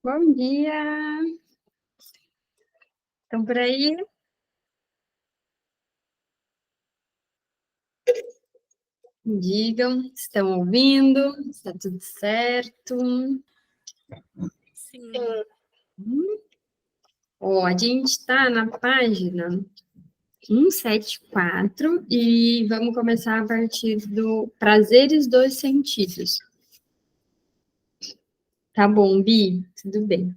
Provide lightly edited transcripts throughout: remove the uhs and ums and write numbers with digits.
Bom dia! Estão por aí? Digam, estão ouvindo? Está tudo certo? Sim. A gente está na página 174 e vamos começar a partir do prazeres dos sentidos. Tá bom, Bi? Tudo bem.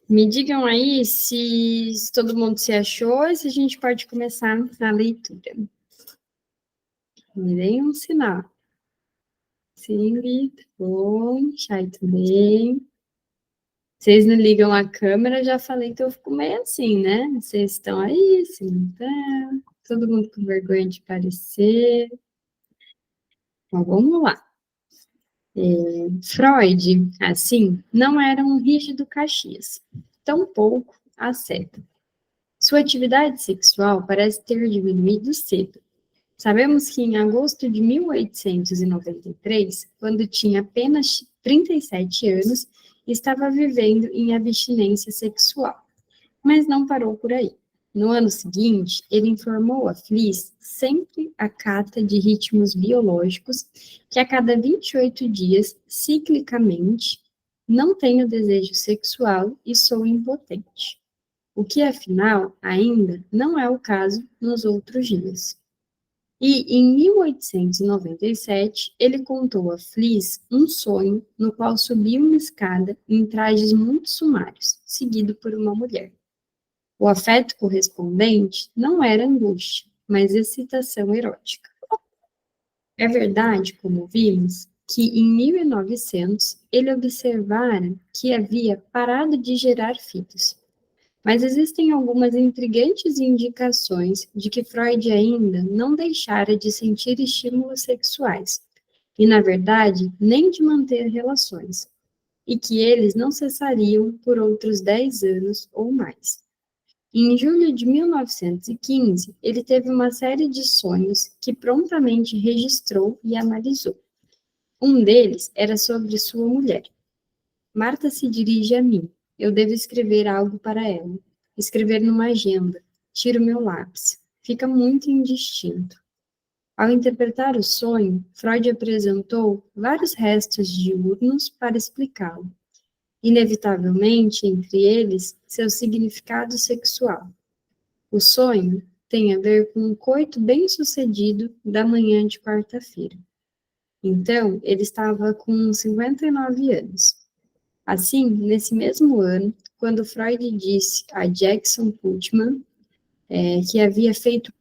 Me digam aí se todo mundo se achou e se a gente pode começar a leitura. Me deem um sinal. Sim, Bi, tá bom. Chay também. Vocês não ligam a câmera, já falei que eu fico meio assim, né? Vocês estão aí, se não estão, todo mundo com vergonha de aparecer. Então, vamos lá. Freud, assim, não era um rígido Caxias, tampouco asceta. Sua atividade sexual parece ter diminuído cedo. Sabemos que em agosto de 1893, quando tinha apenas 37 anos, estava vivendo em abstinência sexual. Mas não parou por aí. No ano seguinte, ele informou a Fliss, sempre à cata de ritmos biológicos, que a cada 28 dias, ciclicamente, não tenho desejo sexual e sou impotente. O que, afinal, ainda não é o caso nos outros dias. E, em 1897, ele contou a Fliss um sonho no qual subia uma escada em trajes muito sumários, seguido por uma mulher. O afeto correspondente não era angústia, mas excitação erótica. É verdade, como vimos, que em 1900 ele observara que havia parado de gerar filhos. Mas existem algumas intrigantes indicações de que Freud ainda não deixara de sentir estímulos sexuais, e, na verdade, nem de manter relações, e que eles não cessariam por outros 10 anos ou mais. Em julho de 1915, ele teve uma série de sonhos que prontamente registrou e analisou. Um deles era sobre sua mulher. Marta se dirige a mim. Eu devo escrever algo para ela. Escrever numa agenda. Tiro meu lápis. Fica muito indistinto. Ao interpretar o sonho, Freud apresentou vários restos diurnos para explicá-lo. Inevitavelmente, entre eles, seu significado sexual. O sonho tem a ver com um coito bem-sucedido da manhã de quarta-feira. Então, ele estava com 59 anos. Assim, nesse mesmo ano, quando Freud disse a Jackson Putman que havia feito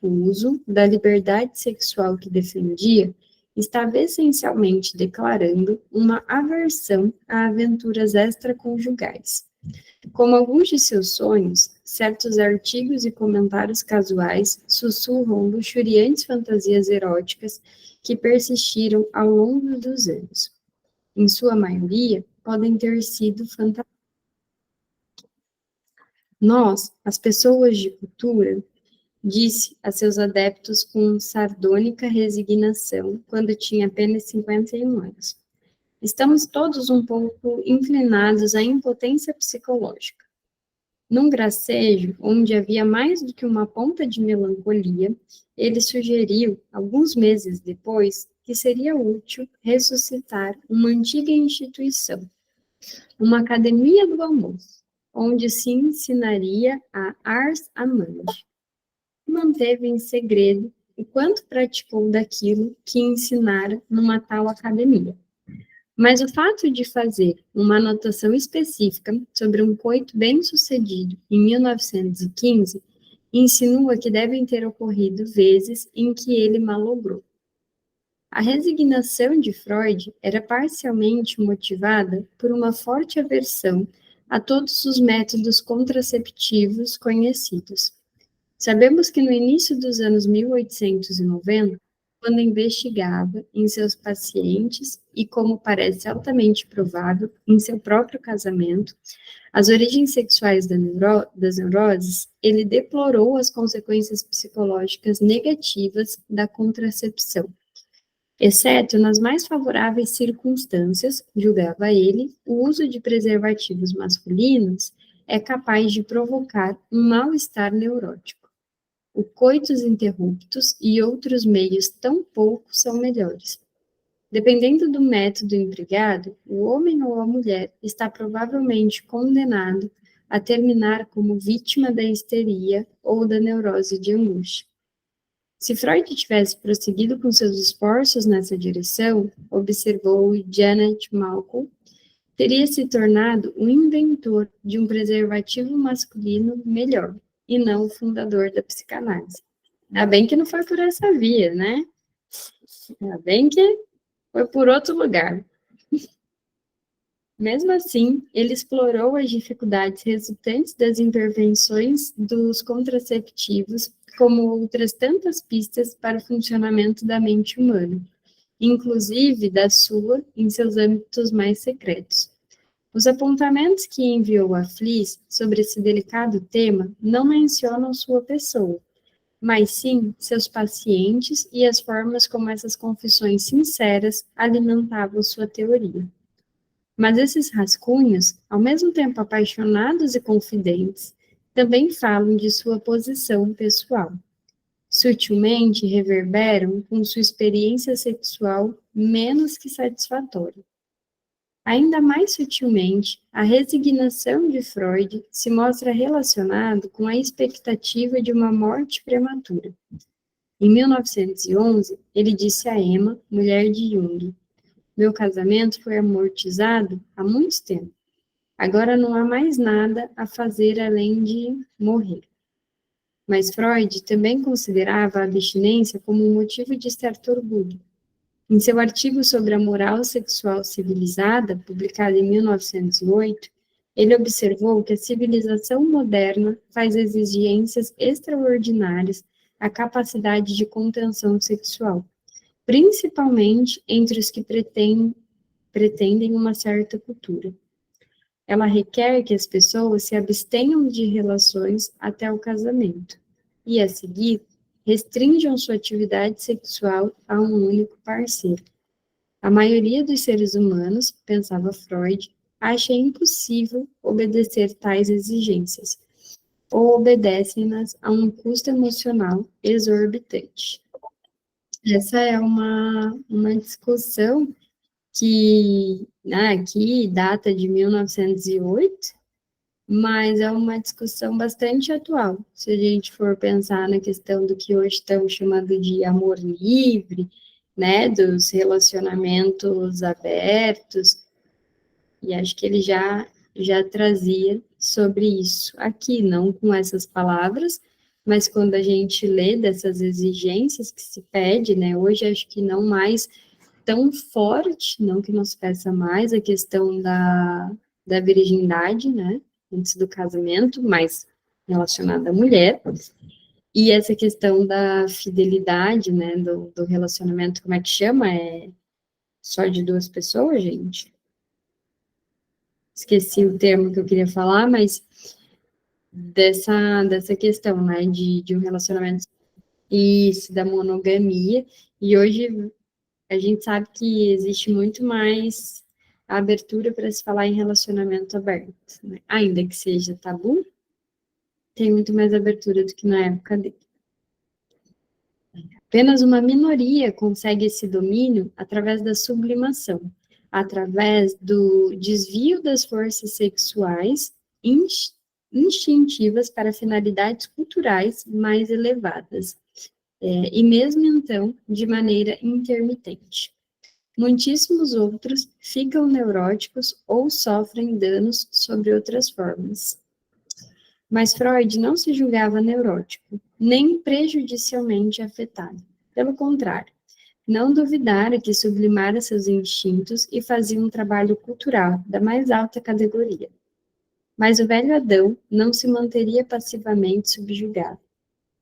uso da liberdade sexual que defendia, estava essencialmente declarando uma aversão a aventuras extraconjugais. Como alguns de seus sonhos, certos artigos e comentários casuais sussurram luxuriantes fantasias eróticas que persistiram ao longo dos anos. Em sua maioria, podem ter sido fantasias. Nós, as pessoas de cultura, disse a seus adeptos com sardônica resignação quando tinha apenas 51 anos. Estamos todos um pouco inclinados à impotência psicológica. Num gracejo, onde havia mais do que uma ponta de melancolia, ele sugeriu, alguns meses depois, que seria útil ressuscitar uma antiga instituição, uma academia do amor, onde se ensinaria a ars amandi. Manteve em segredo o quanto praticou daquilo que ensinara numa tal academia. Mas o fato de fazer uma anotação específica sobre um coito bem-sucedido em 1915 insinua que devem ter ocorrido vezes em que ele malogrou. A resignação de Freud era parcialmente motivada por uma forte aversão a todos os métodos contraceptivos conhecidos. Sabemos que no início dos anos 1890, quando investigava em seus pacientes e, como parece altamente provável, em seu próprio casamento, as origens sexuais das neuroses, ele deplorou as consequências psicológicas negativas da contracepção. Exceto nas mais favoráveis circunstâncias, julgava ele, o uso de preservativos masculinos é capaz de provocar um mal-estar neurótico. O coitus interruptus e outros meios tão pouco são melhores. Dependendo do método empregado, o homem ou a mulher está provavelmente condenado a terminar como vítima da histeria ou da neurose de angústia. Se Freud tivesse prosseguido com seus esforços nessa direção, observou Janet Malcolm, teria se tornado o inventor de um preservativo masculino melhor, e não o fundador da psicanálise. Ainda bem que não foi por essa via, né? Ainda bem que foi por outro lugar. Mesmo assim, ele explorou as dificuldades resultantes das intervenções dos contraceptivos, como outras tantas pistas para o funcionamento da mente humana, inclusive da sua em seus âmbitos mais secretos. Os apontamentos que enviou a Fliss sobre esse delicado tema não mencionam sua pessoa, mas sim seus pacientes e as formas como essas confissões sinceras alimentavam sua teoria. Mas esses rascunhos, ao mesmo tempo apaixonados e confidentes, também falam de sua posição pessoal. Sutilmente reverberam com sua experiência sexual menos que satisfatória. Ainda mais sutilmente, a resignação de Freud se mostra relacionado com a expectativa de uma morte prematura. Em 1911, ele disse a Emma, mulher de Jung: "Meu casamento foi amortizado há muito tempo. Agora não há mais nada a fazer além de morrer." Mas Freud também considerava a abstinência como um motivo de certo orgulho. Em seu artigo sobre a moral sexual civilizada, publicado em 1908, ele observou que a civilização moderna faz exigências extraordinárias à capacidade de contenção sexual, principalmente entre os que pretendem uma certa cultura. Ela requer que as pessoas se abstenham de relações até o casamento e, a seguir, restringam sua atividade sexual a um único parceiro. A maioria dos seres humanos, pensava Freud, acha impossível obedecer tais exigências, ou obedecem-nas a um custo emocional exorbitante. Essa é uma discussão que, né, aqui data de 1908, mas é uma discussão bastante atual. Se a gente for pensar na questão do que hoje estamos chamando de amor livre, né, dos relacionamentos abertos, e acho que ele já trazia sobre isso aqui, não com essas palavras, mas quando a gente lê dessas exigências que se pede, né, hoje acho que não mais tão forte, não que não se peça mais a questão da virgindade, né, antes do casamento, mas relacionada à mulher, e essa questão da fidelidade, né, do relacionamento, como é que chama? É só de duas pessoas, gente? Esqueci o termo que eu queria falar, mas dessa questão, né, de um relacionamento, isso, da monogamia, e hoje a gente sabe que existe muito mais abertura para se falar em relacionamento aberto, né? Ainda que seja tabu, tem muito mais abertura do que na época dele. Apenas uma minoria consegue esse domínio através da sublimação, através do desvio das forças sexuais instintivas para finalidades culturais mais elevadas, e mesmo então de maneira intermitente. Muitíssimos outros ficam neuróticos ou sofrem danos sobre outras formas. Mas Freud não se julgava neurótico, nem prejudicialmente afetado. Pelo contrário, não duvidara que sublimara seus instintos e fazia um trabalho cultural da mais alta categoria. Mas o velho Adão não se manteria passivamente subjugado.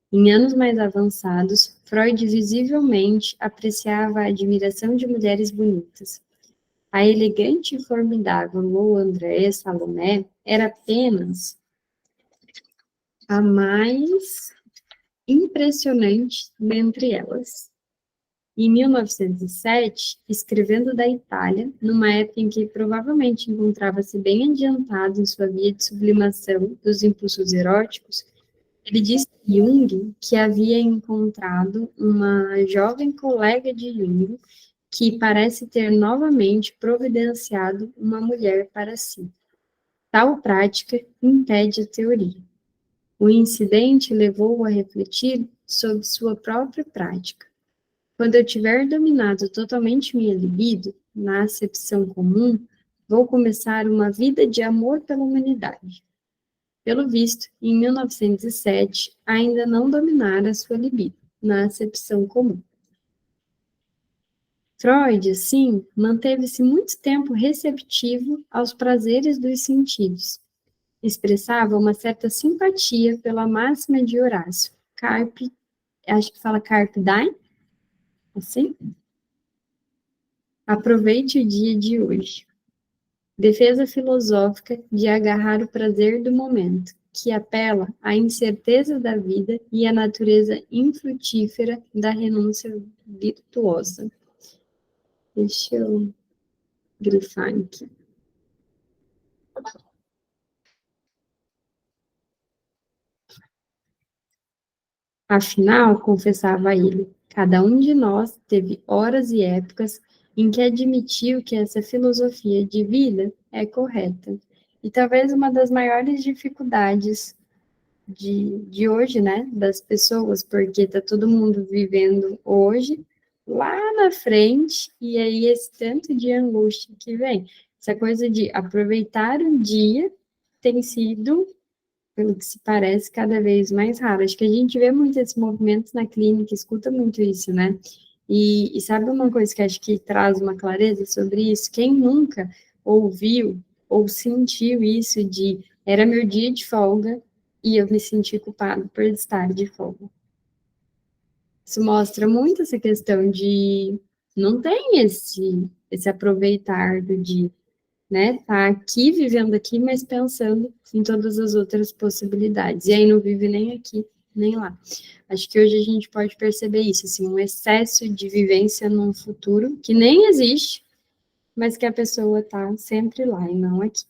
Em anos mais avançados, Freud visivelmente apreciava a admiração de mulheres bonitas. A elegante e formidável Lou Andréa Salomé era apenas a mais impressionante dentre elas. em 1907, escrevendo da Itália, numa época em que provavelmente encontrava-se bem adiantado em sua via de sublimação dos impulsos eróticos, ele disse a Jung que havia encontrado uma jovem colega de Jung que parece ter novamente providenciado uma mulher para si. Tal prática impede a teoria. O incidente levou-o a refletir sobre sua própria prática. Quando eu tiver dominado totalmente minha libido, na acepção comum, vou começar uma vida de amor pela humanidade. Pelo visto, em 1907, ainda não dominara sua libido, na acepção comum. Freud, assim, manteve-se muito tempo receptivo aos prazeres dos sentidos. Expressava uma certa simpatia pela máxima de Horácio, Carpe, acho que fala Carpe Diem, assim? Aproveite o dia de hoje. Defesa filosófica de agarrar o prazer do momento, que apela à incerteza da vida e à natureza infrutífera da renúncia virtuosa. Deixa eu grifar aqui. Afinal, confessava ele, cada um de nós teve horas e épocas em que admitiu que essa filosofia de vida é correta. E talvez uma das maiores dificuldades de hoje, né, das pessoas, porque está todo mundo vivendo hoje, lá na frente, e aí esse tanto de angústia que vem. Essa coisa de aproveitar o dia tem sido, pelo que se parece, cada vez mais raro. Acho que a gente vê muito esses movimentos na clínica, escuta muito isso, né? E sabe uma coisa que acho que traz uma clareza sobre isso? Quem nunca ouviu ou sentiu isso de era meu dia de folga e eu me senti culpado por estar de folga? Isso mostra muito essa questão de não tem esse aproveitar do dia, né? Tá aqui, vivendo aqui, mas pensando em todas as outras possibilidades. E aí não vive nem aqui, nem lá. Acho que hoje a gente pode perceber isso, assim, um excesso de vivência num futuro que nem existe, mas que a pessoa tá sempre lá e não aqui.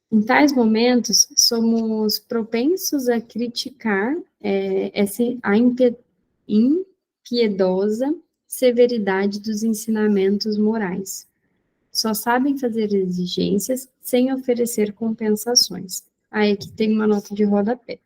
Em tais momentos, somos propensos a criticar a impiedosa severidade dos ensinamentos morais. Só sabem fazer exigências sem oferecer compensações. Aí aqui tem uma nota de rodapé.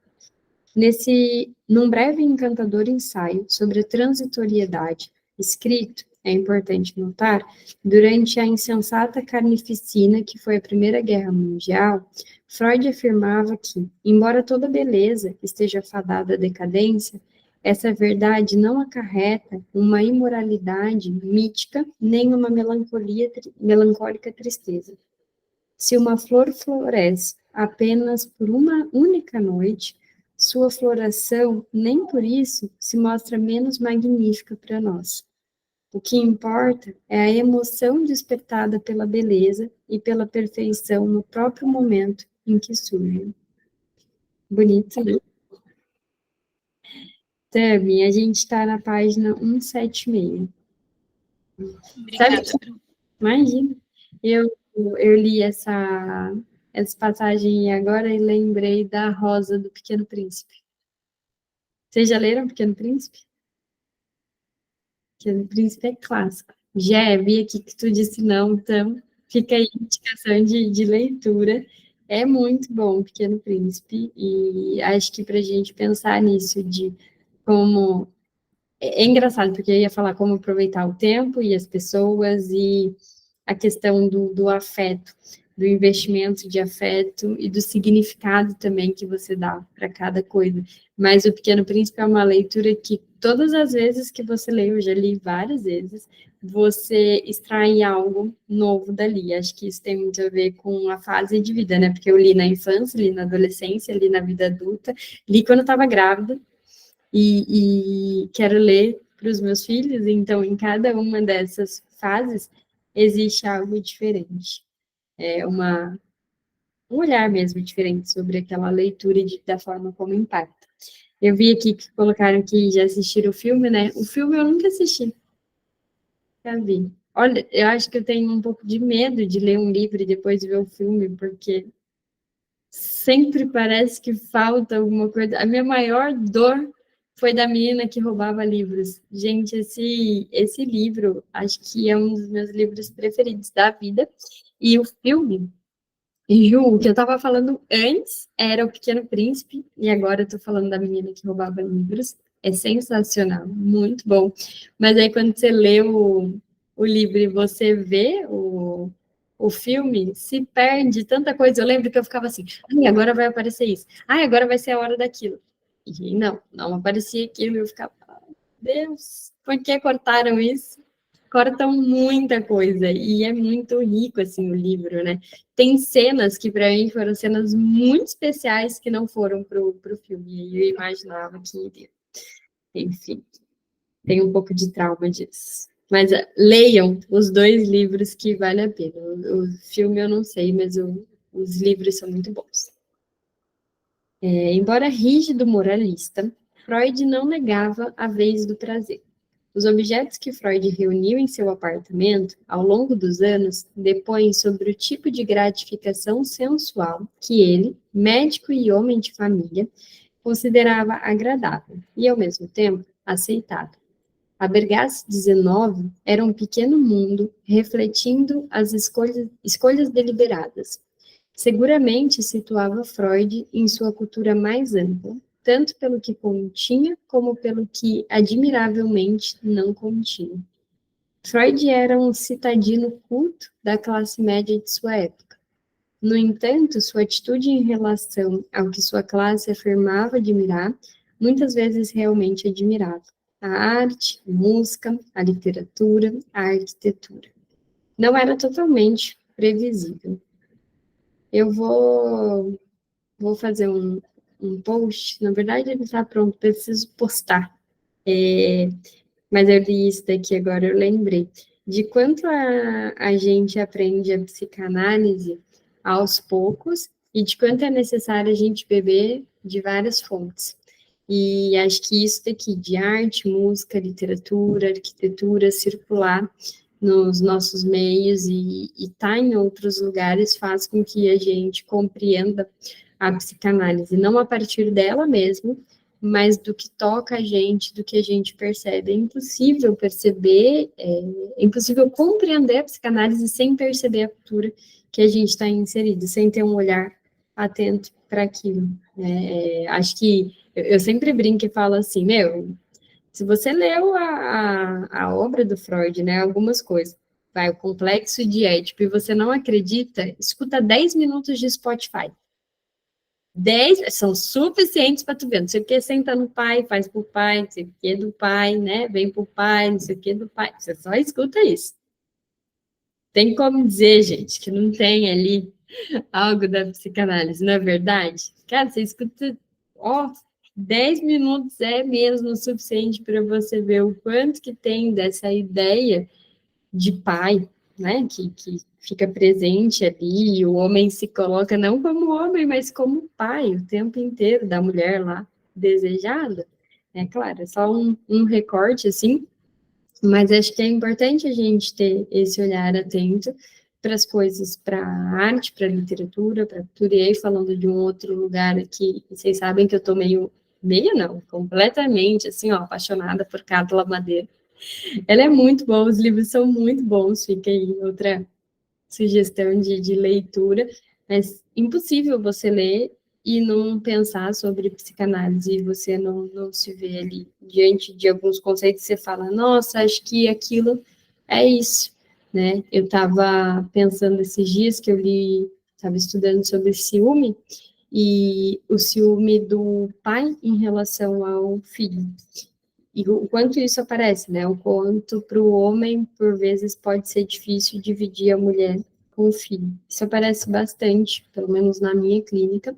Num breve e encantador ensaio sobre a transitoriedade, escrito, é importante notar, durante a insensata carnificina que foi a Primeira Guerra Mundial, Freud afirmava que, embora toda beleza esteja fadada à decadência, essa verdade não acarreta uma imoralidade mítica nem uma melancólica tristeza. Se uma flor floresce apenas por uma única noite, sua floração, nem por isso, se mostra menos magnífica para nós. O que importa é a emoção despertada pela beleza e pela perfeição no próprio momento em que surge. Bonito, né? Tami, a gente está na página 176. Sabe, Obrigada. imagina, eu li essa passagem agora e lembrei da Rosa do Pequeno Príncipe. Vocês já leram Pequeno Príncipe? Pequeno Príncipe é clássico. Já vi aqui que tu disse não, então fica aí a indicação de leitura. É muito bom o Pequeno Príncipe, e acho que para a gente pensar nisso, de como. É engraçado, porque eu ia falar como aproveitar o tempo e as pessoas, e a questão do afeto, do investimento de afeto e do significado também que você dá para cada coisa. Mas o Pequeno Príncipe é uma leitura que todas as vezes que você lê, eu já li várias vezes, você extrai algo novo dali. Acho que isso tem muito a ver com a fase de vida, né? Porque eu li na infância, li na adolescência, li na vida adulta, li quando eu estava grávida, e quero ler para os meus filhos, então em cada uma dessas fases existe algo diferente. É um olhar mesmo diferente sobre aquela leitura da forma como impacta. Eu vi aqui que colocaram que já assistiram o filme, né? O filme eu nunca assisti, já vi. Olha, eu acho que eu tenho um pouco de medo de ler um livro e depois ver o filme, porque sempre parece que falta alguma coisa. A minha maior dor foi da menina que roubava livros. Gente, esse livro, acho que é um dos meus livros preferidos da vida. E o filme, Ju, o que eu estava falando antes era O Pequeno Príncipe, e agora eu estou falando da menina que roubava livros. É sensacional, muito bom. Mas aí quando você lê o livro e você vê o filme, se perde tanta coisa. Eu lembro que eu ficava assim, ai, agora vai aparecer isso. Ai, agora vai ser a hora daquilo. E não aparecia aquilo. Eu ficava, Deus, por que cortaram isso? Cortam muita coisa e é muito rico assim o livro, né? Tem cenas que para mim foram cenas muito especiais que não foram pro filme. E eu imaginava que iria. Enfim, tem um pouco de trauma disso. Mas leiam os dois livros que vale a pena. O filme eu não sei, mas os livros são muito bons. Embora rígido moralista, Freud não negava a vez do prazer. Os objetos que Freud reuniu em seu apartamento, ao longo dos anos, depõem sobre o tipo de gratificação sensual que ele, médico e homem de família, considerava agradável e, ao mesmo tempo, aceitável. A Bergasse 19 era um pequeno mundo refletindo as escolhas deliberadas. Seguramente situava Freud em sua cultura mais ampla, tanto pelo que continha como pelo que admiravelmente não continha. Freud era um citadino culto da classe média de sua época. No entanto, sua atitude em relação ao que sua classe afirmava admirar, muitas vezes realmente admirava: a arte, a música, a literatura, a arquitetura. Não era totalmente previsível. Eu vou fazer um post, na verdade ele está pronto, preciso postar. Mas eu li isso daqui agora, eu lembrei. De quanto a gente aprende a psicanálise aos poucos e de quanto é necessário a gente beber de várias fontes. E acho que isso daqui, de arte, música, literatura, arquitetura, circular nos nossos meios e estar em outros lugares faz com que a gente compreenda a psicanálise, não a partir dela mesma, mas do que toca a gente, do que a gente percebe. É impossível perceber, é impossível compreender a psicanálise sem perceber a cultura que a gente está inserido, sem ter um olhar atento para aquilo. Acho que eu sempre brinco e falo assim, se você leu a obra do Freud, né, algumas coisas, vai, o Complexo de Édipo, e você não acredita, escuta 10 minutos de Spotify. 10 são suficientes para tu ver. Não sei o que, senta no pai, faz pro pai, não sei o que do pai, né? Vem pro pai, não sei o que do pai. Você só escuta isso. Tem como dizer, gente, que não tem ali algo da psicanálise, não é verdade? Cara, você escuta, ó, 10 minutos é mesmo o suficiente para você ver o quanto que tem dessa ideia de pai, né, que fica presente ali, e o homem se coloca não como homem, mas como pai o tempo inteiro da mulher lá desejada. É claro, é só um recorte, assim, mas acho que é importante a gente ter esse olhar atento para as coisas, para a arte, para a literatura, para a cultura. E aí, falando de um outro lugar aqui, vocês sabem que eu estou meio não, completamente, assim, ó, apaixonada por Carla Madeira. Ela é muito boa, os livros são muito bons, fica aí outra sugestão de leitura, mas impossível você ler e não pensar sobre psicanálise, e você não se vê ali diante de alguns conceitos, você fala, nossa, acho que aquilo é isso, né? Eu estava pensando esses dias que eu li, estava estudando sobre ciúme, e o ciúme do pai em relação ao filho. E o quanto isso aparece, né? O quanto para o homem, por vezes, pode ser difícil dividir a mulher com o filho. Isso aparece bastante, pelo menos na minha clínica,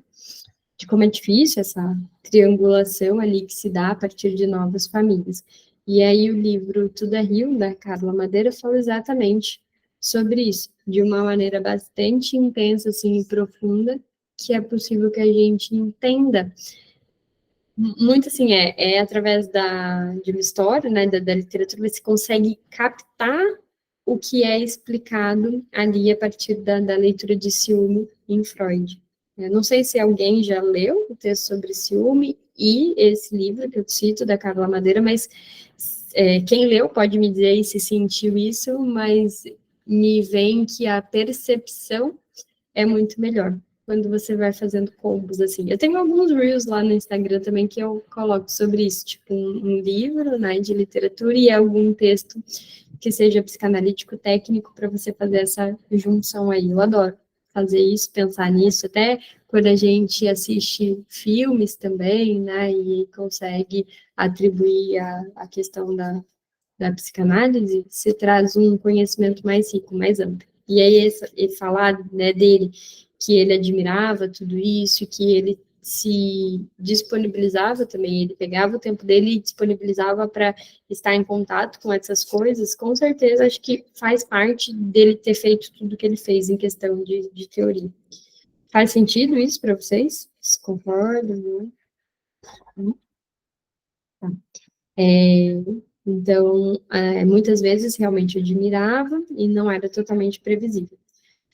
de como é difícil essa triangulação ali que se dá a partir de novas famílias. E aí o livro Tudo é Rio, da Carla Madeira, fala exatamente sobre isso, de uma maneira bastante intensa, assim, e profunda, que é possível que a gente entenda muito assim, é através de uma história, né, da literatura, você consegue captar o que é explicado ali a partir da leitura de ciúme em Freud. Eu não sei se alguém já leu o texto sobre ciúme e esse livro que eu cito, da Carla Madeira, mas quem leu pode me dizer aí se sentiu isso, mas me vem que a percepção é muito melhor quando você vai fazendo combos, assim. Eu tenho alguns reels lá no Instagram também que eu coloco sobre isso, tipo um livro, né, de literatura e algum texto que seja psicanalítico técnico para você fazer essa junção aí. Eu adoro fazer isso, pensar nisso, até quando a gente assiste filmes também, né, e consegue atribuir a questão da psicanálise, se traz um conhecimento mais rico, mais amplo. E aí, ele falar, né, dele, que ele admirava tudo isso, que ele se disponibilizava também, ele pegava o tempo dele e disponibilizava para estar em contato com essas coisas, com certeza acho que faz parte dele ter feito tudo que ele fez em questão de teoria. Faz sentido isso para vocês? Vocês concordam? Não? Tá. É, então, muitas vezes realmente admirava e não era totalmente previsível.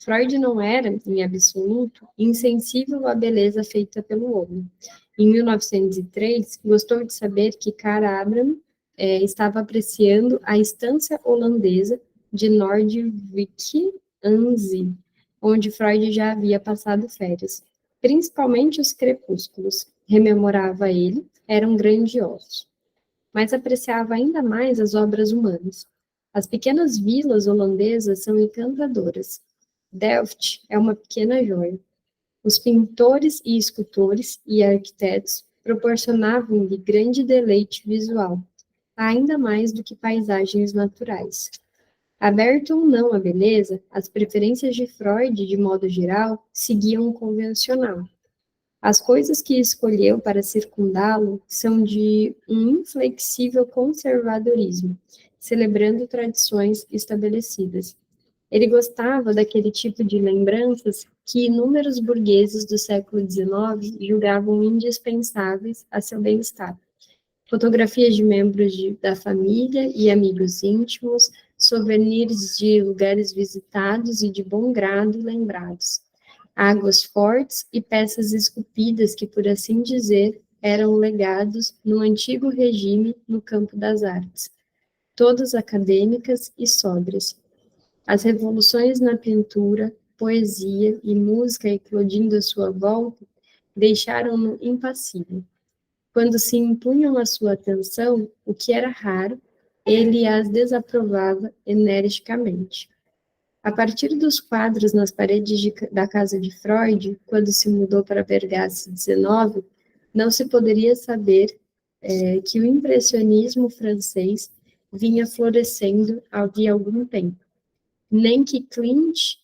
Freud não era, em absoluto, insensível à beleza feita pelo homem. Em 1903, gostou de saber que Karl Abraham estava apreciando a estância holandesa de Noordwijk aan Zee, onde Freud já havia passado férias. Principalmente os crepúsculos, rememorava ele, eram grandiosos, mas apreciava ainda mais as obras humanas. As pequenas vilas holandesas são encantadoras. Delft é uma pequena joia. Os pintores e escultores e arquitetos proporcionavam-lhe grande deleite visual, ainda mais do que paisagens naturais. Aberto ou não à beleza, as preferências de Freud, de modo geral, seguiam o convencional. As coisas que escolheu para circundá-lo são de um inflexível conservadorismo, celebrando tradições estabelecidas. Ele gostava daquele tipo de lembranças que inúmeros burgueses do século XIX julgavam indispensáveis a seu bem-estar. Fotografias de membros da família e amigos íntimos, souvenirs de lugares visitados e de bom grado lembrados, águas fortes e peças esculpidas que, por assim dizer, eram legados no antigo regime no campo das artes, todas acadêmicas e sóbrias. As revoluções na pintura, poesia e música eclodindo à sua volta deixaram-no impassível. Quando se impunham à sua atenção, o que era raro, ele as desaprovava energicamente. A partir dos quadros nas paredes da casa de Freud, quando se mudou para Vergasse 19, não se poderia saber que o impressionismo francês vinha florescendo havia algum tempo, nem que Klimt,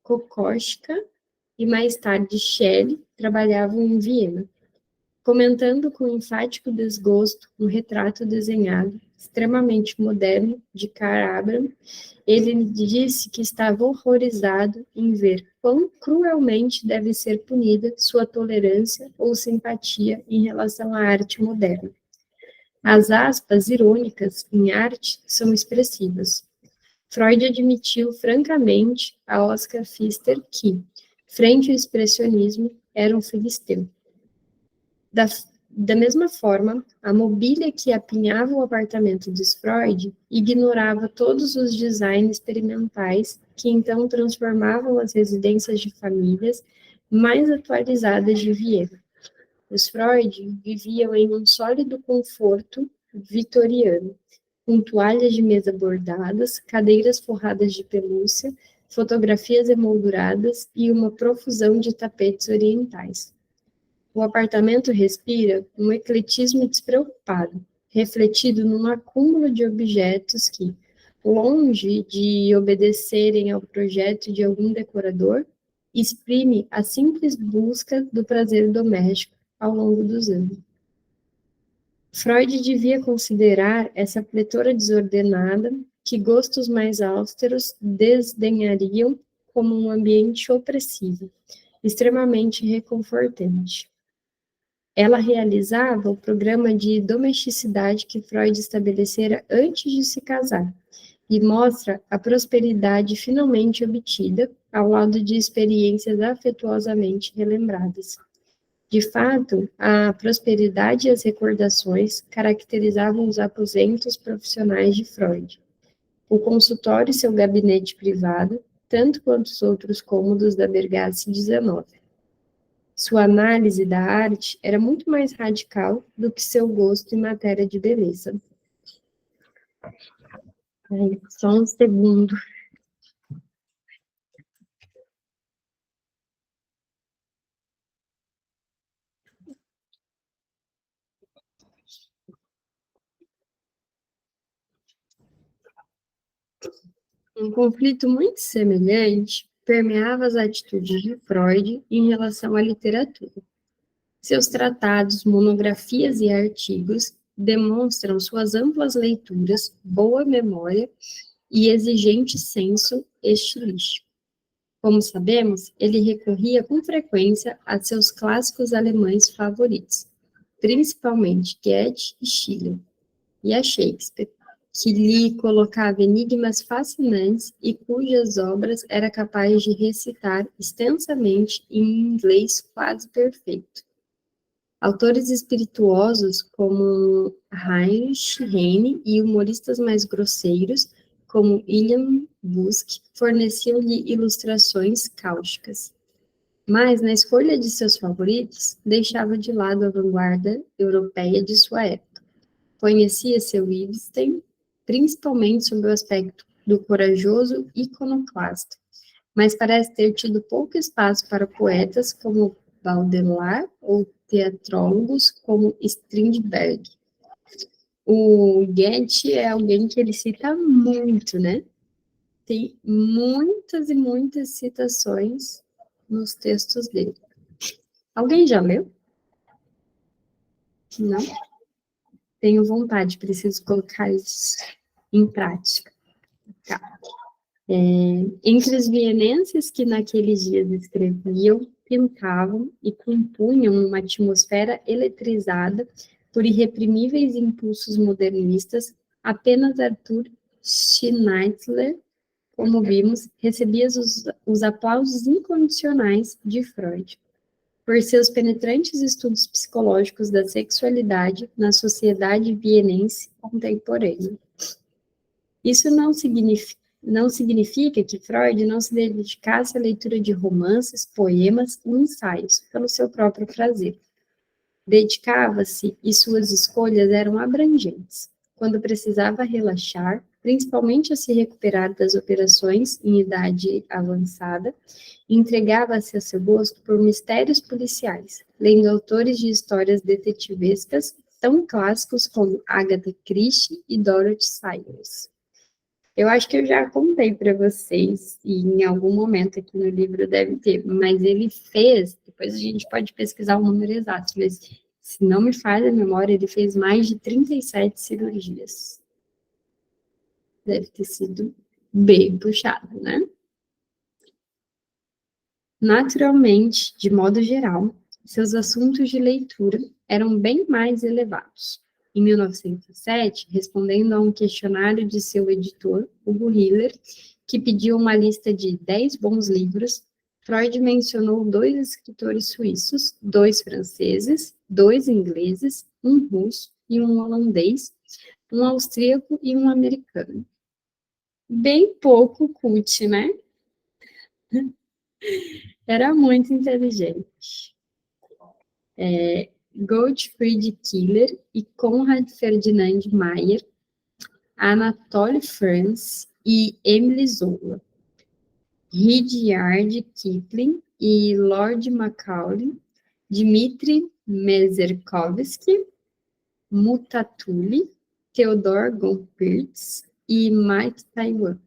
Kokoschka e mais tarde Shelley trabalhavam em Viena. Comentando com enfático desgosto um retrato desenhado, extremamente moderno, de Karl Abraham, ele disse que estava horrorizado em ver quão cruelmente deve ser punida sua tolerância ou simpatia em relação à arte moderna. As aspas irônicas em arte são expressivas. Freud admitiu francamente a Oscar Pfister que, frente ao expressionismo, era um filisteu. Da mesma forma, a mobília que apinhava o apartamento de Freud ignorava todos os designs experimentais que então transformavam as residências de famílias mais atualizadas de Viena. Os Freud viviam em um sólido conforto vitoriano, com toalhas de mesa bordadas, cadeiras forradas de pelúcia, fotografias emolduradas e uma profusão de tapetes orientais. O apartamento respira um ecletismo despreocupado, refletido num acúmulo de objetos que, longe de obedecerem ao projeto de algum decorador, exprime a simples busca do prazer doméstico ao longo dos anos. Freud devia considerar essa pletora desordenada que gostos mais austeros desdenhariam como um ambiente opressivo, extremamente reconfortante. Ela realizava o programa de domesticidade que Freud estabelecera antes de se casar, e mostra a prosperidade finalmente obtida ao lado de experiências afetuosamente relembradas. De fato, a prosperidade e as recordações caracterizavam os aposentos profissionais de Freud. O consultório e seu gabinete privado, tanto quanto os outros cômodos da Bergasse 19. Sua análise da arte era muito mais radical do que seu gosto em matéria de beleza. Ai, só um segundo. Um conflito muito semelhante permeava as atitudes de Freud em relação à literatura. Seus tratados, monografias e artigos demonstram suas amplas leituras, boa memória e exigente senso estilístico. Como sabemos, ele recorria com frequência a seus clássicos alemães favoritos, principalmente Goethe e Schiller, e a Shakespeare, que lhe colocava enigmas fascinantes e cujas obras era capaz de recitar extensamente em inglês quase perfeito. Autores espirituosos como Heinrich Heine e humoristas mais grosseiros, como William Busk, forneciam-lhe ilustrações cáusticas. Mas, na escolha de seus favoritos, deixava de lado a vanguarda europeia de sua época. Conhecia seu Ibsen, principalmente sob o aspecto do corajoso iconoclasta, mas parece ter tido pouco espaço para poetas como Baudelaire ou teatrólogos como Strindberg. O Goethe é alguém que ele cita muito, né? Tem muitas e muitas citações nos textos dele. Alguém já leu? Não? Tenho vontade, preciso colocar isso em prática. Tá. Entre os vienenses que naqueles dias escreviam, pintavam e compunham uma atmosfera eletrizada por irreprimíveis impulsos modernistas, apenas Arthur Schnitzler, como vimos, recebia os aplausos incondicionais de Freud, por seus penetrantes estudos psicológicos da sexualidade na sociedade vienense contemporânea. Isso não significa que Freud não se dedicasse à leitura de romances, poemas e ensaios, pelo seu próprio prazer. Dedicava-se e suas escolhas eram abrangentes. Quando precisava relaxar, principalmente a se recuperar das operações em idade avançada, entregava-se a seu gosto por mistérios policiais, lendo autores de histórias detetivescas tão clássicos como Agatha Christie e Dorothy Sayers. Eu acho que eu já contei para vocês, e em algum momento aqui no livro deve ter, mas ele fez, depois a gente pode pesquisar o número exato, mas se não me falha a memória, ele fez mais de 37 cirurgias. Deve ter sido bem puxado, né? Naturalmente, de modo geral, seus assuntos de leitura eram bem mais elevados. Em 1907, respondendo a um questionário de seu editor, Hugo Hiller, que pediu uma lista de 10 bons livros, Freud mencionou 2 escritores suíços, 2 franceses, 2 ingleses, um russo e um holandês, um austríaco e um americano. Bem pouco cult, né? Era muito inteligente. Gottfried Keller e Konrad Ferdinand Meyer, Anatole France e Emile Zola, Rudyard Kipling e Lord Macaulay, Dmitri Merezhkovsky, Multatuli, Theodor Gompertz e Mike Taiwan.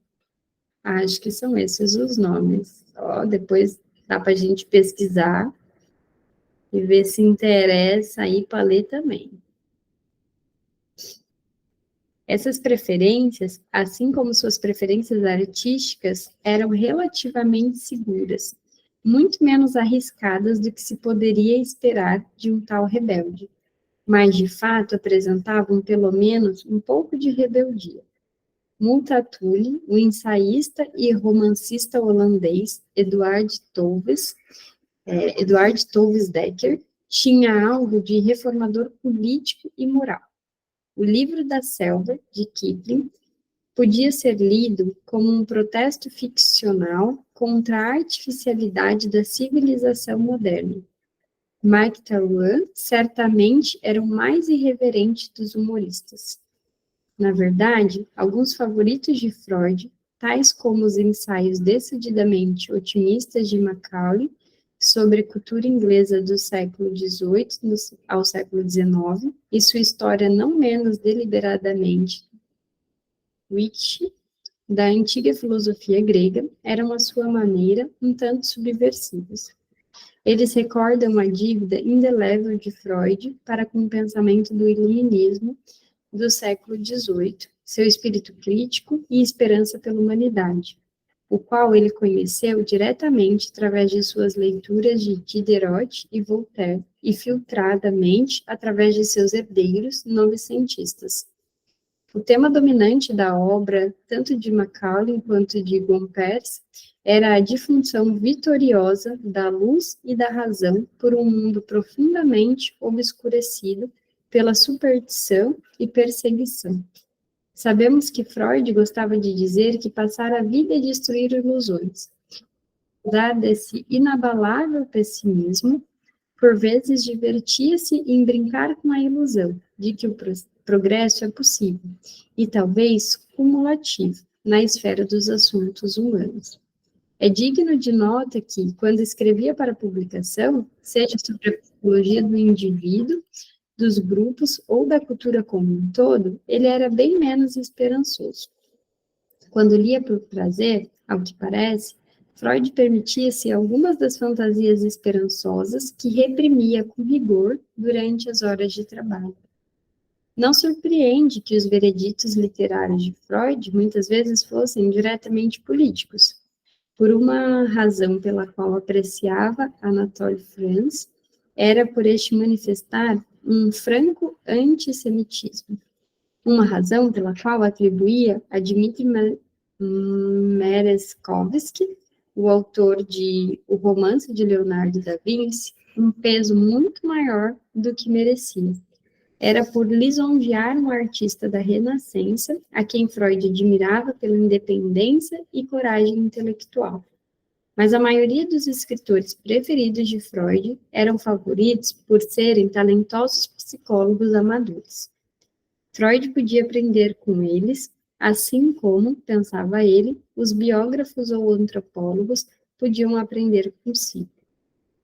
Acho que são esses os nomes. Depois dá para a gente pesquisar e ver se interessa aí para ler também. Essas preferências, assim como suas preferências artísticas, eram relativamente seguras. muito menos arriscadas do que se poderia esperar de um tal rebelde, mas de fato apresentavam pelo menos um pouco de rebeldia. Multatuli, o ensaísta e romancista holandês Eduard Toves Dekker, tinha algo de reformador político e moral. O Livro da Selva, de Kipling, podia ser lido como um protesto ficcional contra a artificialidade da civilização moderna. Mark Twain certamente era o mais irreverente dos humoristas. Na verdade, alguns favoritos de Freud, tais como os ensaios decididamente otimistas de Macaulay sobre a cultura inglesa do século XVIII ao século XIX, e sua história não menos deliberadamente witty da antiga filosofia grega, eram à sua maneira um tanto subversivos. Eles recordam a dívida indelével de Freud para com o pensamento do iluminismo do século XVIII, seu espírito crítico e esperança pela humanidade, o qual ele conheceu diretamente através de suas leituras de Diderot e Voltaire, e filtradamente através de seus herdeiros novecentistas. O tema dominante da obra, tanto de Macaulay quanto de Gompers, era a disfunção vitoriosa da luz e da razão por um mundo profundamente obscurecido pela superstição e perseguição. Sabemos que Freud gostava de dizer que passar a vida é destruir ilusões. Apesar desse inabalável pessimismo, por vezes divertia-se em brincar com a ilusão de que o progresso é possível e talvez cumulativo na esfera dos assuntos humanos. É digno de nota que, quando escrevia para publicação, seja sobre a psicologia do indivíduo, dos grupos ou da cultura como um todo, ele era bem menos esperançoso. Quando lia por prazer, ao que parece, Freud permitia-se algumas das fantasias esperançosas que reprimia com rigor durante as horas de trabalho. Não surpreende que os vereditos literários de Freud muitas vezes fossem diretamente políticos, por uma razão pela qual apreciava Anatole France, era por este manifestar um franco antissemitismo. Uma razão pela qual atribuía a Dmitri Merezkovsky, o autor de O Romance de Leonardo da Vinci, um peso muito maior do que merecia. Era por lisonjear um artista da Renascença, a quem Freud admirava pela independência e coragem intelectual. Mas a maioria dos escritores preferidos de Freud eram favoritos por serem talentosos psicólogos amadores. Freud podia aprender com eles, assim como, pensava ele, os biógrafos ou antropólogos podiam aprender consigo.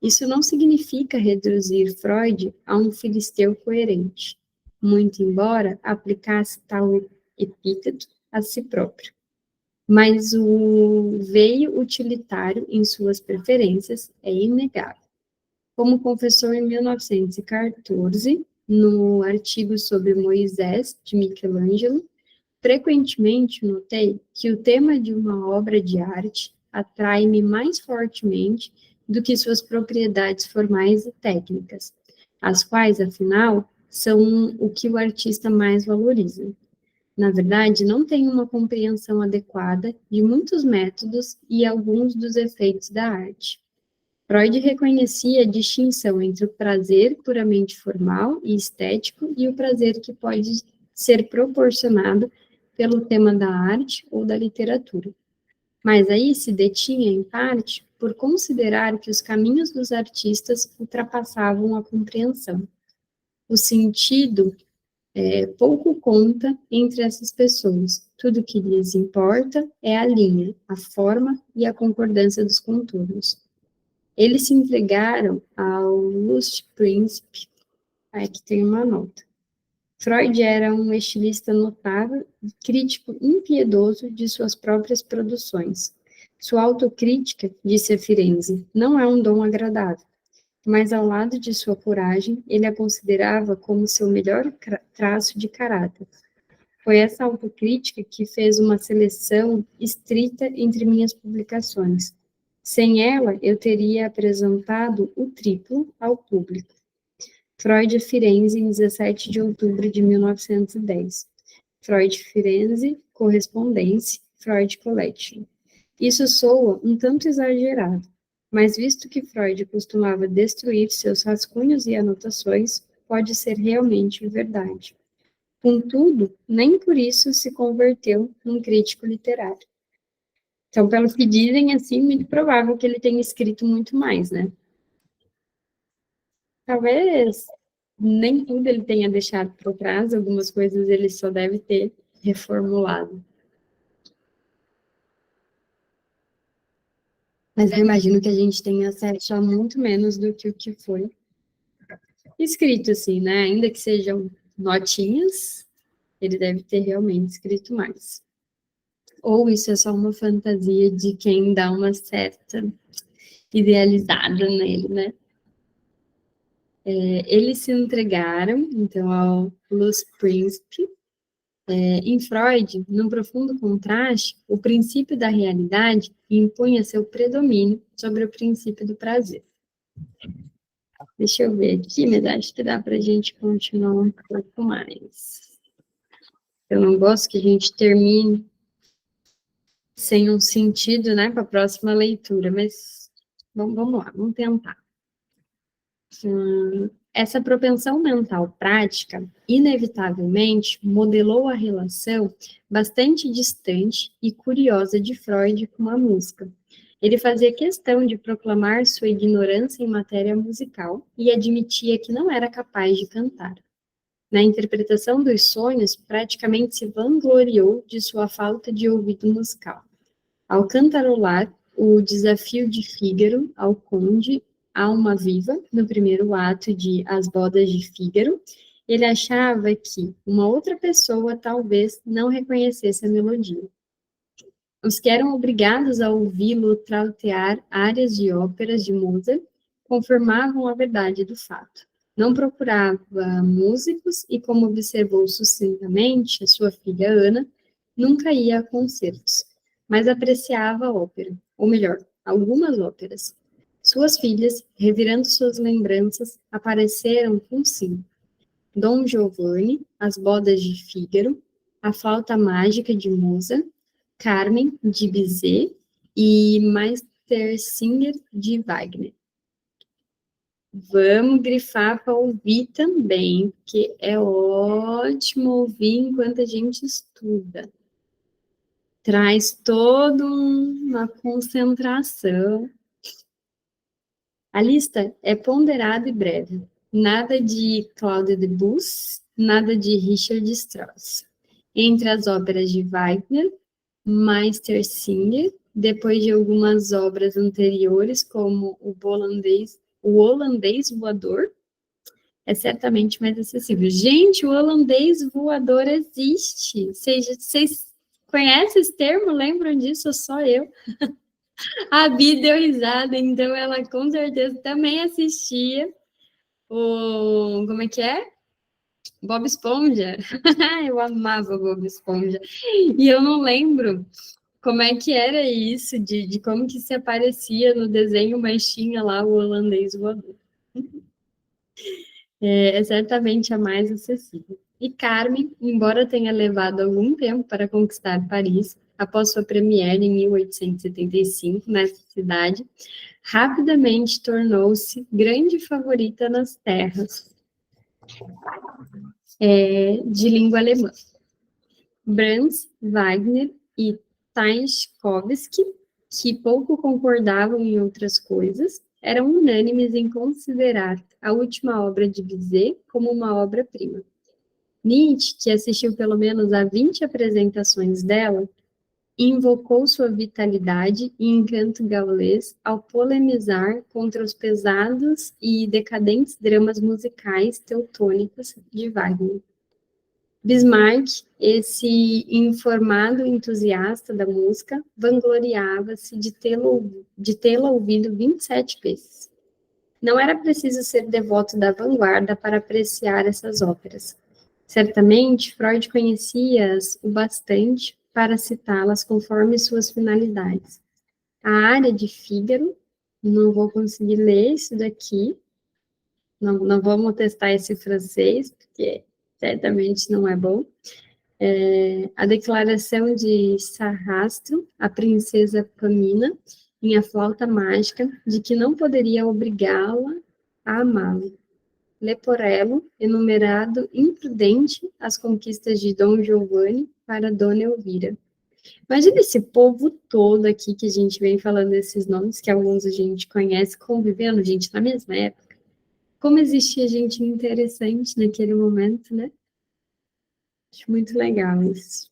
Isso não significa reduzir Freud a um filisteu coerente, muito embora aplicasse tal epíteto a si próprio. Mas o veio utilitário em suas preferências é inegável. Como confessou em 1914, no artigo sobre Moisés, de Michelangelo, frequentemente notei que o tema de uma obra de arte atrai-me mais fortemente do que suas propriedades formais e técnicas, as quais, afinal, são o que o artista mais valoriza. Na verdade, não tenho uma compreensão adequada de muitos métodos e alguns dos efeitos da arte. Freud reconhecia a distinção entre o prazer puramente formal e estético e o prazer que pode ser proporcionado pelo tema da arte ou da literatura. Mas aí se detinha, em parte, por considerar que os caminhos dos artistas ultrapassavam a compreensão. O sentido pouco conta entre essas pessoas. Tudo que lhes importa é a linha, a forma e a concordância dos contornos. Eles se entregaram ao Lustprinzip. Aqui tem uma nota. Freud era um estilista notável e crítico impiedoso de suas próprias produções. Sua autocrítica, disse a Firenze, não é um dom agradável, mas ao lado de sua coragem, ele a considerava como seu melhor traço de caráter. Foi essa autocrítica que fez uma seleção estrita entre minhas publicações. Sem ela, eu teria apresentado o triplo ao público. Freud, Firenze, em 17 de outubro de 1910. Freud, Firenze, Correspondência, Freud Collection. Isso soa um tanto exagerado, mas visto que Freud costumava destruir seus rascunhos e anotações, pode ser realmente verdade. Contudo, nem por isso se converteu num crítico literário. Então, pelo que dizem, assim, muito provável que ele tenha escrito muito mais, né? Talvez nem tudo ele tenha deixado para trás, algumas coisas ele só deve ter reformulado. Mas eu imagino que a gente tenha acesso a muito menos do que o que foi escrito, assim, né? Ainda que sejam notinhas, ele deve ter realmente escrito mais. Ou isso é só uma fantasia de quem dá uma certa idealizada nele, né? Eles se entregaram, então, ao Luz Príncipe. Em Freud, num profundo contraste, o princípio da realidade impunha seu predomínio sobre o princípio do prazer. Deixa eu ver aqui, mas acho que dá para a gente continuar um pouco mais. Eu não gosto que a gente termine sem um sentido, né, para a próxima leitura, mas vamos lá, vamos tentar. Essa propensão mental prática, inevitavelmente, modelou a relação bastante distante e curiosa de Freud com a música. Ele fazia questão de proclamar sua ignorância em matéria musical e admitia que não era capaz de cantar. Na interpretação dos sonhos, praticamente se vangloriou de sua falta de ouvido musical. Ao cantarolar o desafio de Fígaro ao conde Alma Viva, no primeiro ato de As Bodas de Fígaro, ele achava que uma outra pessoa talvez não reconhecesse a melodia. Os que eram obrigados a ouvi-lo trautear áreas de óperas de Mozart confirmavam a verdade do fato. Não procurava músicos e, como observou sucintamente a sua filha Ana, nunca ia a concertos, mas apreciava a ópera, ou melhor, algumas óperas. Suas filhas, revirando suas lembranças, apareceram com cinco: Dom Giovanni, As Bodas de Fígaro, A Flauta Mágica de Mozart, Carmen, de Bizet e Meistersinger, de Wagner. Vamos grifar para ouvir também, porque é ótimo ouvir enquanto a gente estuda. Traz toda uma concentração. A lista é ponderada e breve. Nada de Claude Debussy, nada de Richard Strauss. Entre as óperas de Wagner, Meistersinger, depois de algumas obras anteriores, como o Holandês Voador, é certamente mais acessível. Gente, o Holandês Voador existe. Vocês conhecem esse termo? Lembram disso? Ou só eu? A Bi deu risada, então ela com certeza também assistia o... Como é que é? Bob Esponja. Eu amava Bob Esponja. E eu não lembro como é que era isso, de como que se aparecia no desenho, mas tinha lá o holandês voador. É certamente a mais acessível. E Carmen, embora tenha levado algum tempo para conquistar Paris, após sua premiere em 1875, nessa cidade, rapidamente tornou-se grande favorita nas terras de língua alemã. Brahms, Wagner e Tchaikovsky, que pouco concordavam em outras coisas, eram unânimes em considerar a última obra de Bizet como uma obra-prima. Nietzsche, que assistiu pelo menos a 20 apresentações dela, invocou sua vitalidade e encanto gaulês ao polemizar contra os pesados e decadentes dramas musicais teutônicos de Wagner. Bismarck, esse informado entusiasta da música, vangloriava-se de tê-la ouvido 27 vezes. Não era preciso ser devoto da vanguarda para apreciar essas óperas. Certamente, Freud conhecia-as o bastante para citá-las conforme suas finalidades. A área de Fígaro, não vou conseguir ler isso daqui, não vamos testar esse francês, porque certamente não é bom. A declaração de Sarrastro, a princesa Pamina, em A Flauta Mágica, de que não poderia obrigá-la a amá-lo. Leporello, enumerado imprudente as conquistas de Dom Giovanni para Dona Elvira. Imagina esse povo todo aqui que a gente vem falando esses nomes, que alguns a gente conhece, convivendo, gente, na mesma época. Como existia gente interessante naquele momento, né? Acho muito legal isso.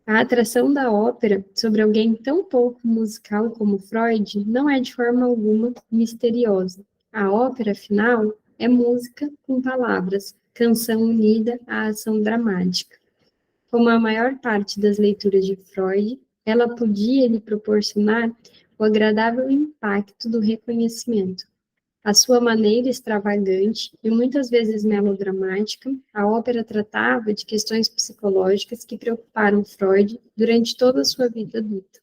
A atração da ópera sobre alguém tão pouco musical como Freud não é de forma alguma misteriosa. A ópera, afinal, é música com palavras, canção unida à ação dramática. Como a maior parte das leituras de Freud, ela podia lhe proporcionar o agradável impacto do reconhecimento. A sua maneira extravagante e muitas vezes melodramática, a ópera tratava de questões psicológicas que preocuparam Freud durante toda a sua vida adulta: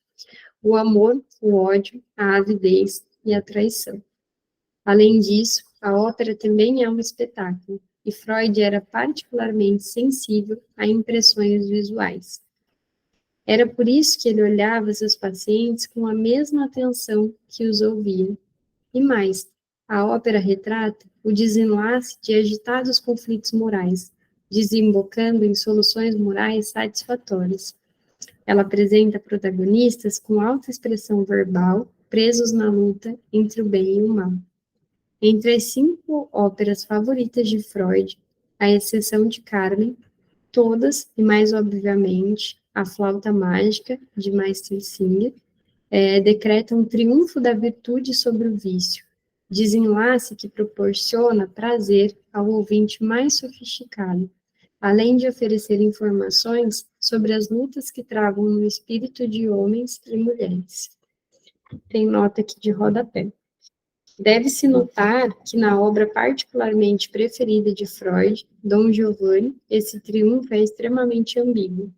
o amor, o ódio, a avidez e a traição. Além disso, a ópera também é um espetáculo, e Freud era particularmente sensível a impressões visuais. Era por isso que ele olhava seus pacientes com a mesma atenção que os ouvia. E mais, a ópera retrata o desenlace de agitados conflitos morais, desembocando em soluções morais satisfatórias. Ela apresenta protagonistas com alta expressão verbal, presos na luta entre o bem e o mal. Entre as 5 óperas favoritas de Freud, à exceção de Carmen, todas, e mais obviamente, A Flauta Mágica, de Meister Singer, decretam o triunfo da virtude sobre o vício, desenlace que proporciona prazer ao ouvinte mais sofisticado, além de oferecer informações sobre as lutas que travam no espírito de homens e mulheres. Tem nota aqui de rodapé. Deve-se notar que na obra particularmente preferida de Freud, Dom Giovanni, esse triunfo é extremamente ambíguo.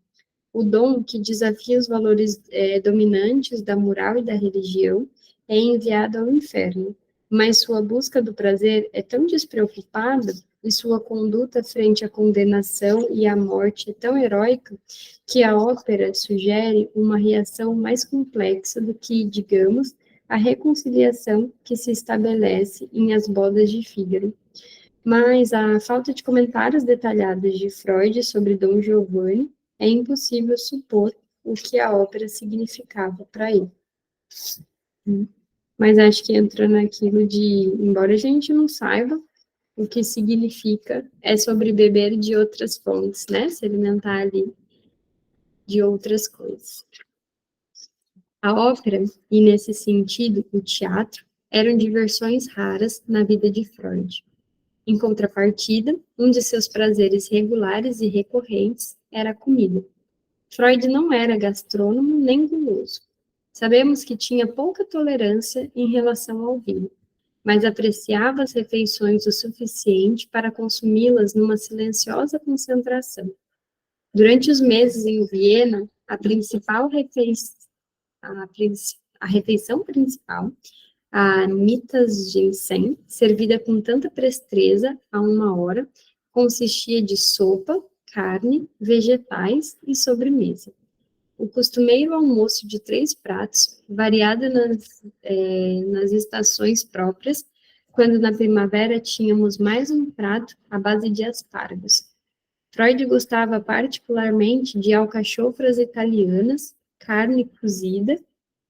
O dom que desafia os valores dominantes da moral e da religião é enviado ao inferno, mas sua busca do prazer é tão despreocupada e sua conduta frente à condenação e à morte é tão heróica que a ópera sugere uma reação mais complexa do que, digamos, a reconciliação que se estabelece em As Bodas de Fígaro. Mas a falta de comentários detalhados de Freud sobre Dom Giovanni é impossível supor o que a ópera significava para ele. Mas acho que entra naquilo de, embora a gente não saiba o que significa, é sobre beber de outras fontes, né? Se alimentar ali de outras coisas. A ópera, e nesse sentido o teatro, eram diversões raras na vida de Freud. Em contrapartida, um de seus prazeres regulares e recorrentes era a comida. Freud não era gastrônomo nem guloso. Sabemos que tinha pouca tolerância em relação ao vinho, mas apreciava as refeições o suficiente para consumi-las numa silenciosa concentração. Durante os meses em Viena, a refeição principal, a Mitas Ginseng, servida com tanta presteza a 1 hora, consistia de sopa, carne, vegetais e sobremesa. O costumeiro almoço de 3 pratos, variado nas estações próprias, quando na primavera tínhamos mais um prato à base de aspargos. Freud gostava particularmente de alcachofras italianas, carne cozida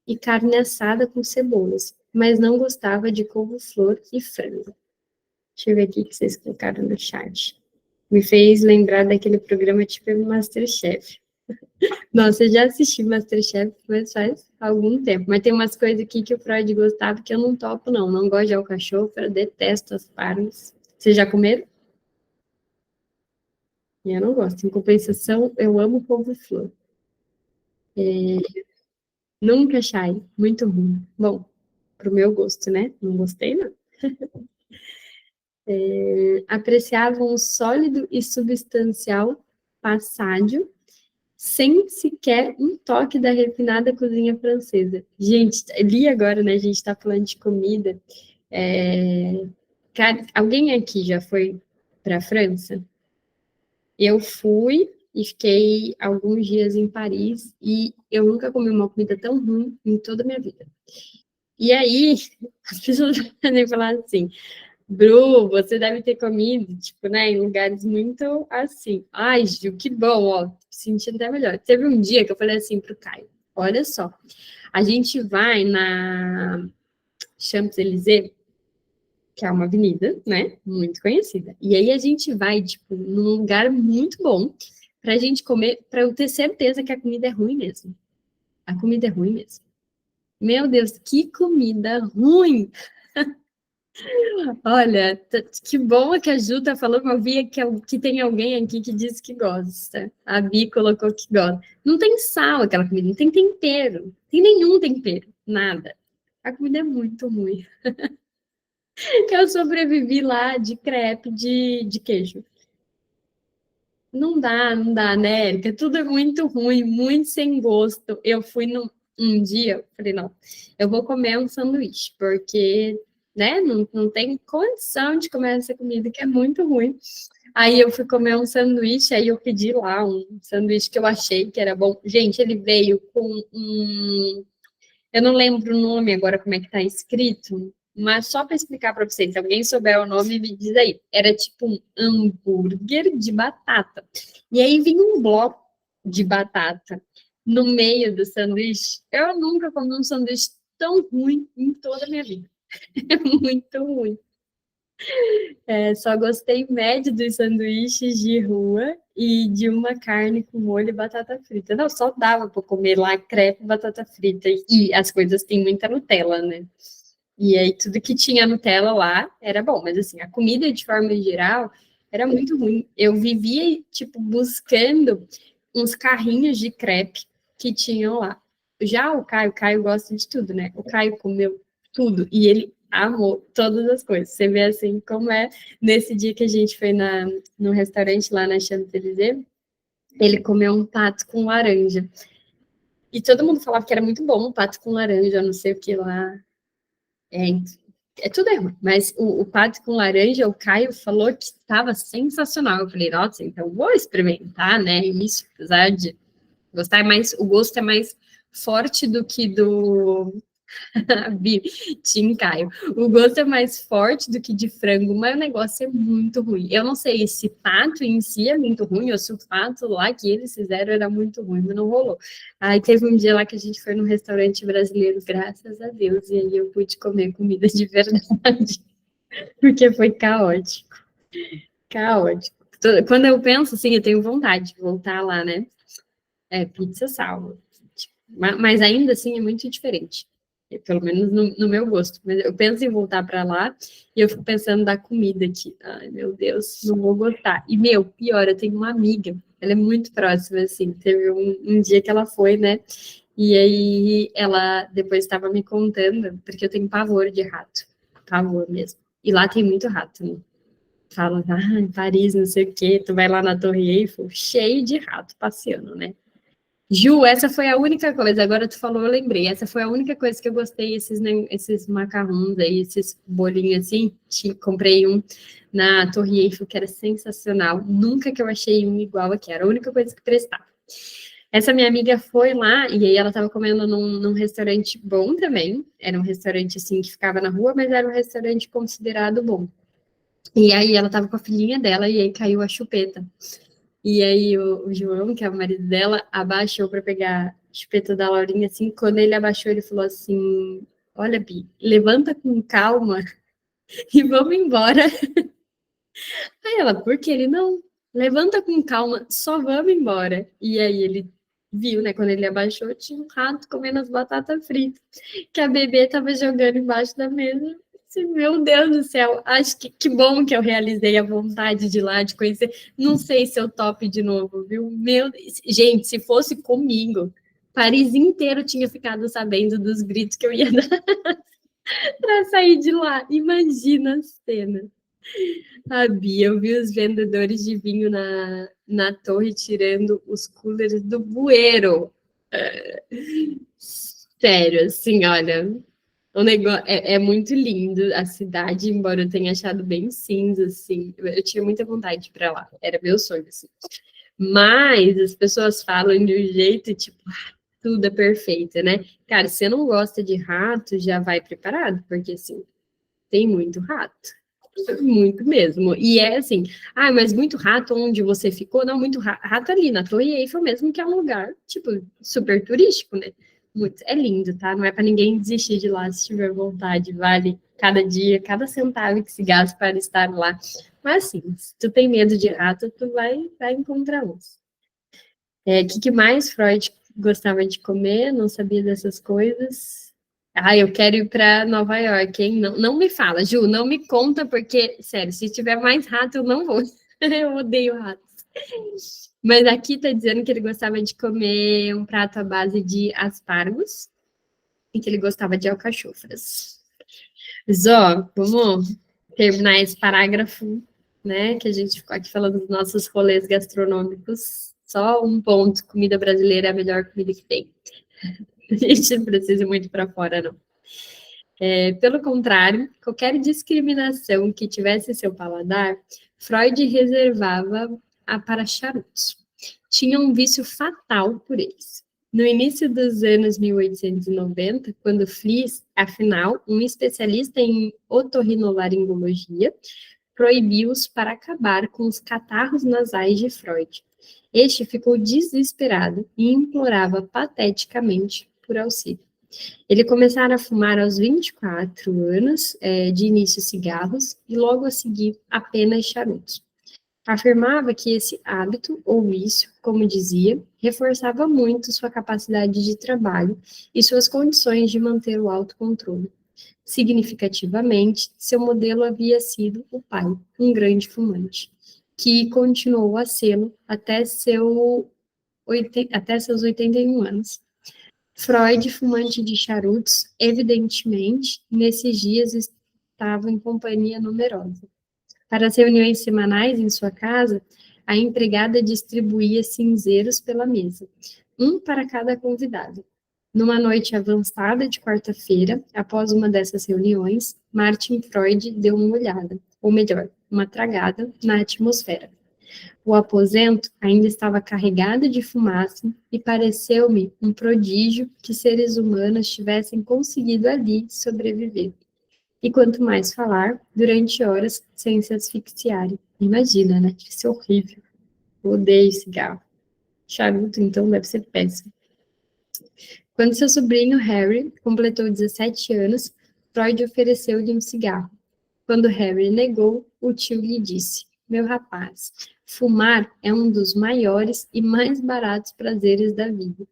e carne assada com cebolas, mas não gostava de couve-flor e frango. Deixa eu ver aqui o que vocês colocaram no chat. Me fez lembrar daquele programa tipo MasterChef. Nossa, eu já assisti MasterChef, mas faz algum tempo. Mas tem umas coisas aqui que o Freud gostava que eu não topo, não. Não gosto de alcachofra, detesto aspargos. Vocês já comeram? Eu não gosto. Em compensação, eu amo couve-flor. Nunca achei. Muito ruim. Bom, pro meu gosto, né? Não gostei, não. Apreciavam o sólido e substancial passádio sem sequer um toque da refinada cozinha francesa. Gente, li agora, né? A gente está falando de comida. Cara, alguém aqui já foi para a França? Eu fui e fiquei alguns dias em Paris e eu nunca comi uma comida tão ruim em toda a minha vida. E aí, as pessoas podem falar assim, Bru, você deve ter comido, tipo, né, em lugares muito assim. Ai, Gil, que bom, ó, sentindo até melhor. Teve um dia que eu falei assim pro Caio, olha só, a gente vai na Champs-Élysées, que é uma avenida, né, muito conhecida. E aí a gente vai, tipo, num lugar muito bom pra gente comer, pra eu ter certeza que a comida é ruim mesmo. A comida é ruim mesmo. Meu Deus, que comida ruim! Olha, que bom que a Ju tá falando, eu vi que tem alguém aqui que disse que gosta. A Bi colocou que gosta. Não tem sal aquela comida, não tem tempero, tem nenhum tempero, nada. A comida é muito ruim. Eu sobrevivi lá de crepe de queijo. Não dá, né, Érica? Tudo é muito ruim, muito sem gosto. Eu fui um dia, falei, não, eu vou comer um sanduíche, porque, né, não tem condição de comer essa comida que é muito ruim. Aí eu fui comer um sanduíche, aí eu pedi lá um sanduíche que eu achei que era bom. Gente, ele veio com um eu não lembro o nome agora, como é que tá escrito, mas só para explicar para vocês, se alguém souber o nome, me diz aí. Era tipo um hambúrguer de batata. E aí vinha um bloco de batata no meio do sanduíche. Eu nunca comi um sanduíche tão ruim em toda a minha vida. É muito ruim. Só gostei médio dos sanduíches de rua e de uma carne com molho e batata frita. Não, só dava para comer lá crepe e batata frita. E as coisas têm muita Nutella, né? E aí tudo que tinha Nutella lá era bom, mas assim, a comida de forma geral era muito ruim. Eu vivia, tipo, buscando uns carrinhos de crepe que tinham lá. Já o Caio gosta de tudo, né? O Caio comeu tudo e ele amou todas as coisas. Você vê assim como é nesse dia que a gente foi no restaurante lá na Champs-Élysées, ele comeu um pato com laranja. E todo mundo falava que era muito bom um pato com laranja, não sei o que lá. É, tudo é ruim, mas o pato com laranja, o Caio falou que estava sensacional. Eu falei, nossa, então vou experimentar, né? Isso, apesar de gostar, mas o gosto é mais forte do que do Bi, Tim Caio. O gosto é mais forte do que de frango, mas o negócio é muito ruim. Eu não sei se pato em si é muito ruim ou se o pato lá que eles fizeram era muito ruim, mas não rolou. Aí teve um dia lá que a gente foi num restaurante brasileiro, graças a Deus, e aí eu pude comer comida de verdade, porque foi caótico, caótico. Quando eu penso assim, eu tenho vontade de voltar lá, né? Pizza salva. Mas ainda assim é muito diferente. Pelo menos no meu gosto. Mas eu penso em voltar para lá e eu fico pensando da comida aqui. Ai, meu Deus, não vou gostar. E, meu, pior, eu tenho uma amiga, ela é muito próxima, assim. Teve um dia que ela foi, né? E aí ela depois estava me contando, porque eu tenho pavor de rato. Pavor mesmo. E lá tem muito rato, né? Fala, em Paris, não sei o quê, tu vai lá na Torre Eiffel, cheio de rato passeando, né? Ju, essa foi a única coisa, agora tu falou, eu lembrei, essa foi a única coisa que eu gostei, esses macarrons aí, esses bolinhos assim, comprei um na Torre Eiffel, que era sensacional, nunca que eu achei um igual aqui, era a única coisa que prestava. Essa minha amiga foi lá, e aí ela estava comendo num restaurante bom também, era um restaurante assim, que ficava na rua, mas era um restaurante considerado bom. E aí ela estava com a filhinha dela, e aí caiu a chupeta. E aí o João, que é o marido dela, abaixou para pegar a chupeta da Laurinha, assim, quando ele abaixou, ele falou assim, olha, Bi, levanta com calma e vamos embora. Aí ela, por que ele não? Levanta com calma, só vamos embora. E aí ele viu, né, quando ele abaixou, tinha um rato comendo as batatas fritas, que a bebê estava jogando embaixo da mesa. Meu Deus do céu, acho que bom que eu realizei a vontade de ir lá, de conhecer. Não sei se eu topo de novo, viu? Gente, se fosse comigo, Paris inteiro tinha ficado sabendo dos gritos que eu ia dar para sair de lá. Imagina a cena. A Bia, eu vi os vendedores de vinho na torre tirando os coolers do bueiro. Sério, assim, olha, o negócio é muito lindo a cidade, embora eu tenha achado bem cinza, assim. Eu tinha muita vontade de ir pra lá, era meu sonho, assim. Mas as pessoas falam de um jeito, tipo, tudo é perfeito, né? Cara, se você não gosta de rato, já vai preparado, porque, assim, tem muito rato. Muito mesmo. E é assim, mas muito rato onde você ficou? Não, muito rato ali na Torre Eiffel mesmo, que é um lugar, tipo, super turístico, né? Muito, é lindo, tá? Não é para ninguém desistir de lá se tiver vontade. Vale cada dia, cada centavo que se gasta para estar lá. Mas assim, se tu tem medo de rato, tu vai encontrar uns. Que mais Freud gostava de comer? Não sabia dessas coisas. Eu quero ir para Nova York, hein? Não, não me fala, Ju, não me conta, porque, sério, se tiver mais rato, eu não vou. Eu odeio ratos. Mas aqui tá dizendo que ele gostava de comer um prato à base de aspargos e que ele gostava de alcachofras. Mas, ó, vamos terminar esse parágrafo, né? Que a gente ficou aqui falando dos nossos rolês gastronômicos. Só um ponto: comida brasileira é a melhor comida que tem. A gente não precisa ir muito para fora, não. Pelo contrário, qualquer discriminação que tivesse seu paladar, Freud reservava para charutos. Tinha um vício fatal por eles. No início dos anos 1890, quando Fliess, afinal, um especialista em otorrinolaringologia, proibiu-os para acabar com os catarros nasais de Freud. Este ficou desesperado e implorava pateticamente por auxílio. Ele começara a fumar aos 24 anos, de início cigarros, e logo a seguir apenas charutos. Afirmava que esse hábito, ou vício, como dizia, reforçava muito sua capacidade de trabalho e suas condições de manter o autocontrole. Significativamente, seu modelo havia sido o pai, um grande fumante, que continuou a sê-lo até seus 81 anos. Freud, fumante de charutos, evidentemente, nesses dias estava em companhia numerosa. Para as reuniões semanais em sua casa, a empregada distribuía cinzeiros pela mesa, um para cada convidado. Numa noite avançada de quarta-feira, após uma dessas reuniões, Martin Freud deu uma olhada, ou melhor, uma tragada, na atmosfera. O aposento ainda estava carregado de fumaça e pareceu-me um prodígio que seres humanos tivessem conseguido ali sobreviver. E quanto mais falar, durante horas, sem se asfixiarem. Imagina, né? Isso é horrível. Eu odeio cigarro. Charuto, então, deve ser péssimo. Quando seu sobrinho Harry completou 17 anos, Freud ofereceu-lhe um cigarro. Quando Harry negou, o tio lhe disse: Meu rapaz, fumar é um dos maiores e mais baratos prazeres da vida.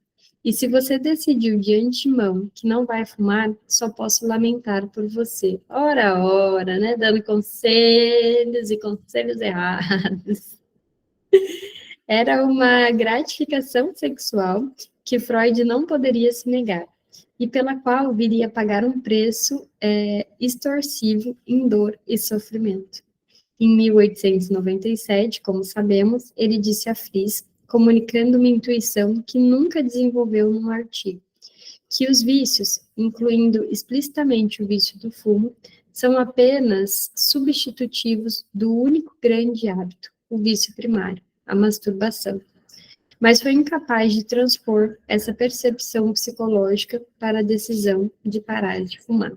E se você decidiu de antemão que não vai fumar, só posso lamentar por você. Ora, ora, né? Dando conselhos e conselhos errados. Era uma gratificação sexual que Freud não poderia se negar, e pela qual viria a pagar um preço extorsivo em dor e sofrimento. Em 1897, como sabemos, ele disse a Fliess, comunicando uma intuição que nunca desenvolveu num artigo, que os vícios, incluindo explicitamente o vício do fumo, são apenas substitutivos do único grande hábito, o vício primário, a masturbação. Mas foi incapaz de transpor essa percepção psicológica para a decisão de parar de fumar.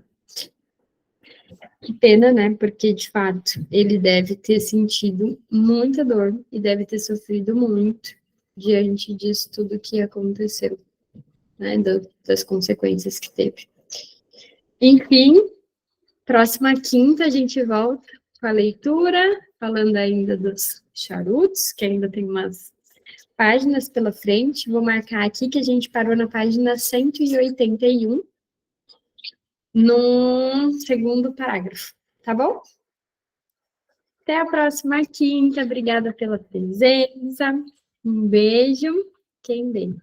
Que pena, né? Porque, de fato, ele deve ter sentido muita dor e deve ter sofrido muito diante disso tudo que aconteceu, né? Das consequências que teve. Enfim, próxima quinta a gente volta com a leitura, falando ainda dos charutos, que ainda tem umas páginas pela frente. Vou marcar aqui que a gente parou na página 181, no segundo parágrafo, tá bom? Até a próxima quinta. Obrigada pela presença. Um beijo. Quem bem.